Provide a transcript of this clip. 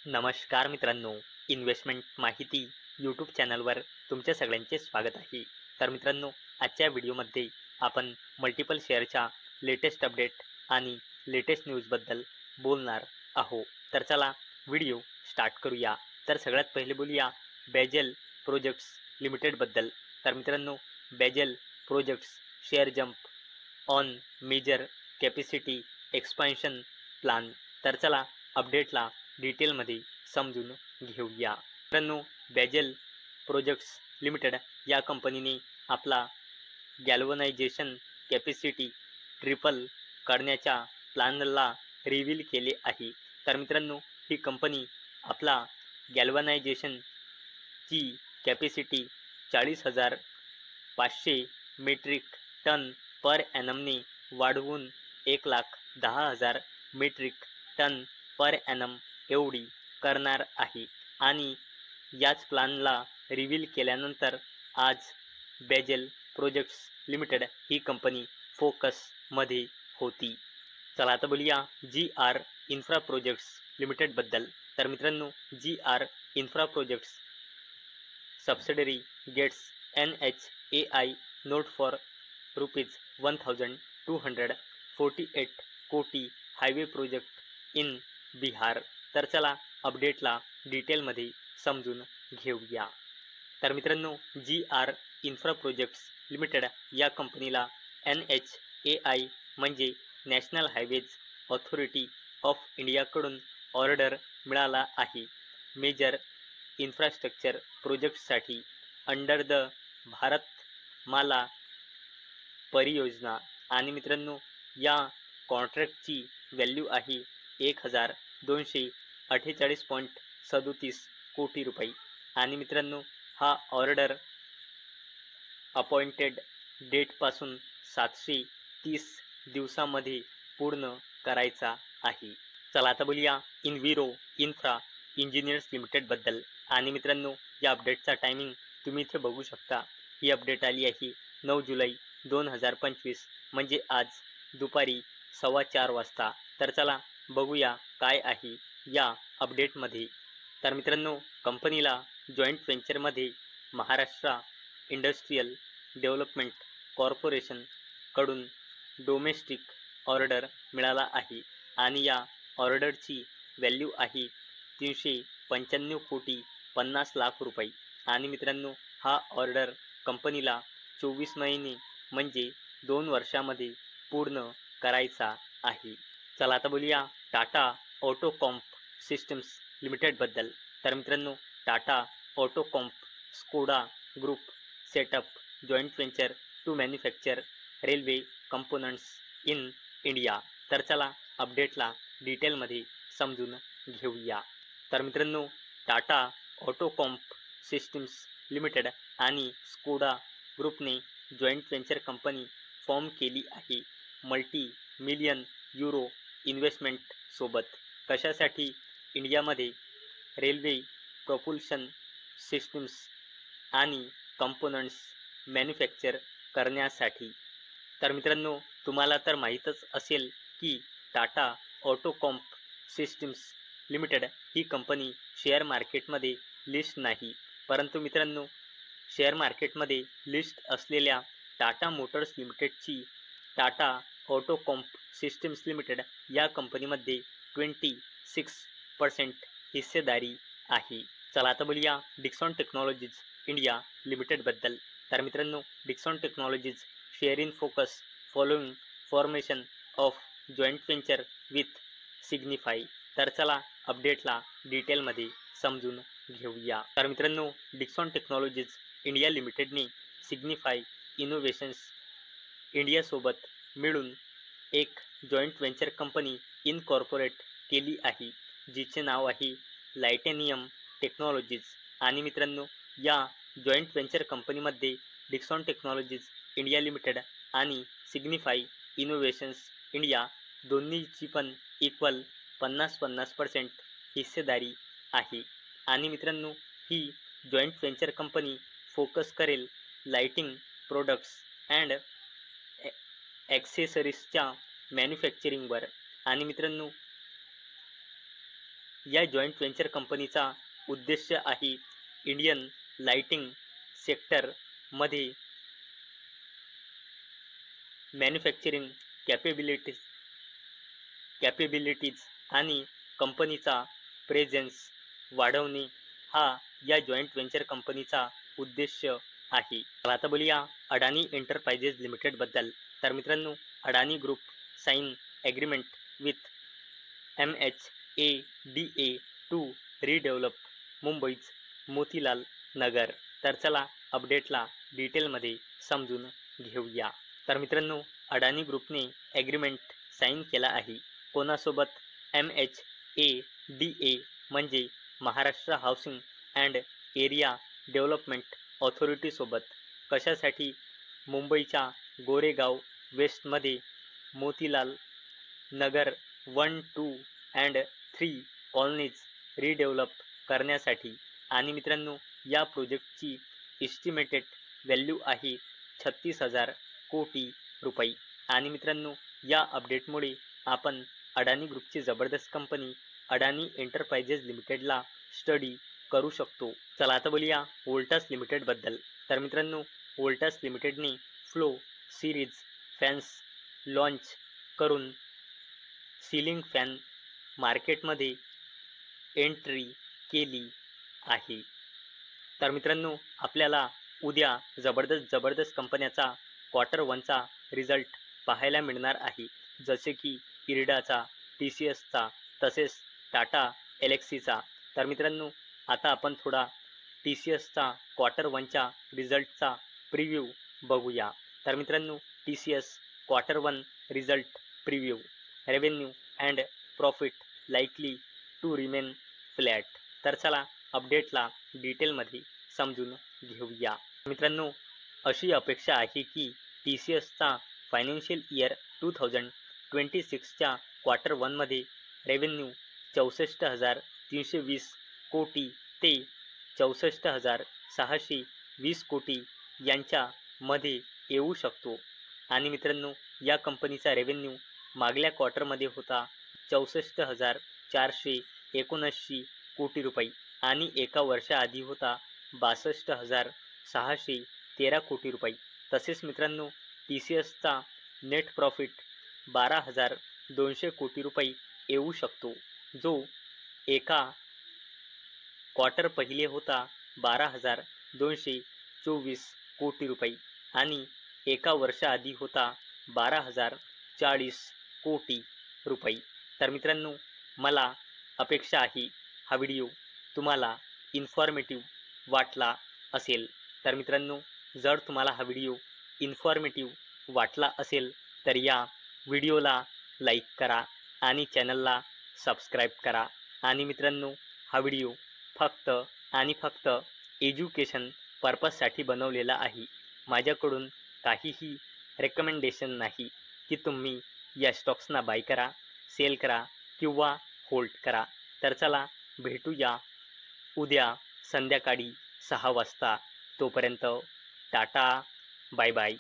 नमस्कार मित्रांनो, इन्व्हेस्टमेंट माहिती यूट्यूब चॅनलवर तुमच्या सगळ्यांचे स्वागत आहे. तर मित्रांनो, आजच्या व्हिडिओमध्ये आपण मल्टिपल शेअरच्या लेटेस्ट अपडेट आणि लेटेस्ट न्यूजबद्दल बोलणार आहोत. तर चला व्हिडिओ स्टार्ट करूया. तर सगळ्यात पहिले बोलूया बेजल प्रोजेक्ट्स लिमिटेडबद्दल. तर मित्रांनो, Bajel projects share jump on major capacity expansion plan. तर चला अपडेटला डिटेलमध्ये समजून घेऊया. मित्रांनो, बेजल प्रोजेक्ट्स लिमिटेड या कंपनीने आपला गॅल्वनायझेशन कॅपॅसिटी ट्रिपल करण्याच्या प्लॅनला रिव्हील केले आहे. तर मित्रांनो, ही कंपनी आपला गॅल्वनायझेशनची कॅपॅसिटी 40,500 मेट्रिक टन पर ॲनमने वाढवून 1,10,000 मेट्रिक टन पर ॲनम एवढी करणार आहे. आणि याच प्लॅनला रिव्हील केल्यानंतर आज बेजल प्रोजेक्ट्स लिमिटेड ही कंपनी फोकसमध्ये होती. चला आता बोलूया GR इन्फ्रा प्रोजेक्ट्स लिमिटेडबद्दल. तर मित्रांनो, GR infra projects subsidiary gets NHAI note for ₹1,248 कोटी हायवे प्रोजेक्ट इन बिहार. तर चला अपडेटला डिटेलमध्ये समजून घेऊया. तर मित्रांनो, GR इन्फ्रा प्रोजेक्ट्स लिमिटेड या कंपनीला NHAI म्हणजे नॅशनल हायवेज ऑथॉरिटी ऑफ इंडियाकडून ऑर्डर मिळाला आहे मेजर इन्फ्रास्ट्रक्चर प्रोजेक्टसाठी अंडर द भारतमाला परियोजना. आणि मित्रांनो, या कॉन्ट्रॅक्टची व्हॅल्यू आहे 1,248.37 कोटी रुपये. आणि मित्रांनो, हा ऑर्डर अपॉइंटेड डेटपासून 730 दिवसामध्ये पूर्ण करायचा आहे. चला आता बोलूया इनविरो इन्फ्रा इंजिनियर्स लिमिटेडबद्दल. आणि मित्रांनो, या अपडेटचा टायमिंग तुम्ही इथे बघू शकता. ही अपडेट आली आहे 9 जुलै 2025 म्हणजे आज दुपारी 4:15 वाजता. तर चला बघूया काय आहे या अपडेटमध्ये. तर मित्रांनो, कंपनीला जॉईंट व्हेंचरमध्ये महाराष्ट्र इंडस्ट्रियल डेव्हलपमेंट कॉर्पोरेशनकडून डोमेस्टिक ऑर्डर मिळाला आहे. आणि या ऑर्डरची व्हॅल्यू आहे 395,50,00,000 रुपये. आणि मित्रांनो, हा ऑर्डर कंपनीला 24 महिने म्हणजे 2 वर्षामध्ये पूर्ण करायचा आहे. चला आता बोलूया टाटा ऑटोकॉम्प सिस्टम्स लिमिटेडबद्दल. तर मित्रांनो, Tata Autocomp Skoda group setup joint venture to manufacture railway components in India. तर चला अपडेटला डिटेलमध्ये समजून घेऊया. तर मित्रांनो, टाटा ऑटोकॉम्प सिस्टम्स लिमिटेड आणि स्कोडा ग्रुपने जॉईंट व्हेंचर कंपनी फॉर्म केली आहे मल्टी मिलियन युरो इन्व्हेस्टमेंट सोबत. कशासाठी? इंडियामध्ये रेल्वे प्रॉपल्शन सिस्टम्स आणि कंपोनंट्स मॅन्युफॅक्चर करण्यासाठी. तर मित्रांनो, तुम्हाला तर माहीतच असेल की टाटा ऑटोकॉम्प सिस्टम्स लिमिटेड ही कंपनी शेअर मार्केटमध्ये लिस्ट नाही. परंतु मित्रांनो, शेअर मार्केटमध्ये लिस्ट असलेल्या टाटा मोटर्स लिमिटेडची टाटा ऑटोकॉम्प सिस्टम्स लिमिटेड या कंपनीमध्ये 26% हिस्सेदारी आहे. चला आता बोलूया डिक्सॉन टेक्नॉलॉजीज इंडिया लिमिटेडबद्दल. तर मित्रांनो, Dixon technologies share in focus following formation of joint venture with Signify. तर चला अपडेटला डिटेलमध्ये समजून घेऊया. तर मित्रांनो, डिक्सॉन टेक्नॉलॉजीज इंडिया लिमिटेडने सिग्निफाय इनोव्हेशन्स इंडियासोबत मिळून एक जॉईंट व्हेंचर कंपनी इनकॉर्पोरेट केली आहे, जिचे नाव आहे लायटेनियम टेक्नॉलॉजीज. आणि मित्रांनो, या जॉईंट व्हेंचर कंपनीमध्ये डिक्सॉन टेक्नॉलॉजीज इंडिया लिमिटेड आणि सिग्निफाय इनोव्हेशन्स इंडिया दोन्हीची पण इक्वल 50-50% हिस्सेदारी आहे. आणि मित्रांनो, ही जॉईंट व्हेंचर कंपनी फोकस करेल लाइटिंग प्रोडक्ट्स अँड ॲक्सेसरीजच्या मॅन्युफॅक्चरिंगवर. आणि मित्रांनो, या जॉईंट व्हेंचर कंपनीचा उद्देश आहे इंडियन लाइटिंग सेक्टरमध्ये मॅन्युफॅक्चरिंग कॅपेबिलिटीज आणि कंपनीचा प्रेझेन्स वाढवणे हा या जॉईंट व्हेंचर कंपनीचा उद्देश आहे. आता बोलूया अडानी एंटरप्राइजेस लिमिटेड बद्दल. तर मित्रांनो, Adani group sign agreement with MHADA to redevelop मुंबईच मोतीलाल नगर. तर चला अपडेटला डिटेलमध्ये समजून घेऊया. तर मित्रांनो, अडानी ग्रुपने ॲग्रीमेंट साईन केला आहे. कोणासोबत? MHADA म्हणजे Maharashtra housing and area development ऑथॉरिटीसोबत. कशासाठी? मुंबईच्या गोरेगाव वेस्टमध्ये Motilal Nagar 1, 2 and 3 colonies redevelop करण्यासाठी. आणि मित्रांनो, या प्रोजेक्टची एस्टिमेटेड व्हॅल्यू आहे 36,000 कोटी रुपये. आणि मित्रांनो, या अपडेटमुळे आपण अडानी ग्रुपची जबरदस्त कंपनी अडानी एंटरप्राइजेस लिमिटेडला स्टडी करू शकतो. चला आता बोलूया वोल्टास लिमिटेड बद्दल. तर मित्रांनो, वोल्टास लिमिटेडने फ्लो सिरीज फॅन्स लॉन्च करून सिलिंग फॅन मार्केटमध्ये एंट्री केली आहे. तर मित्रांनो, आपल्याला उद्या जबरदस्त कंपन्याचा Q1चा रिझल्ट पाहायला मिळणार आहे. जसे की इरडाचा, TCSचा तसेच टाटा एलेक्सीचा. तर मित्रांनो, आता आपण थोडा TCSचा Q1च्या रिझल्टचा प्रिव्ह्यू बघूया. तर मित्रांनो, TCS Q1 result preview. Revenue and profit likely to remain flat. तर चला अपडेटला डिटेलमध्ये समजून घेऊया. मित्रांनो, अशी अपेक्षा आहे की TCSचा फायनान्शियल इयर 2026च्या Q1मध्ये रेव्हेन्यू 64,320 कोटी ते 64,620 कोटी यांच्यामध्ये येऊ शकतो. आणि मित्रांनो, या कंपनीचा रेव्हेन्यू मागल्या क्वार्टरमध्ये होता 64,479 कोटी रुपये आणि एका वर्षाआधी होता 62,613 कोटी रुपये. तसेच मित्रांनो, TCSचा नेट प्रॉफिट 12,200 कोटी रुपये येऊ शकतो, जो एका क्वार्टर पहिले होता 12,224 कोटी रुपये आणि एका वर्षाआधी होता 12,040 कोटी रुपये. तर मित्रांनो, मला अपेक्षा आहे हा व्हिडिओ तुम्हाला इन्फॉर्मेटिव्ह वाटला असेल. तर मित्रांनो, जर तुम्हाला हा व्हिडिओ इन्फॉर्मेटिव्ह वाटला असेल तर या व्हिडिओला लाईक करा आणि चॅनलला सबस्क्राईब करा. आणि मित्रांनो, हा व्हिडिओ फक्त आणि फक्त एज्युकेशन पर्पजसाठी बनवलेला आहे. माझ्याकडून काहीही रेकमेंडेशन नाही की तुम्ही या स्टॉक्सना बाय करा, सेल करा किंवा होल्ड करा. तर चला भेटूया उद्या संध्याकाळी 6 वाजता. तोपर्यंत टाटा, बाय बाय.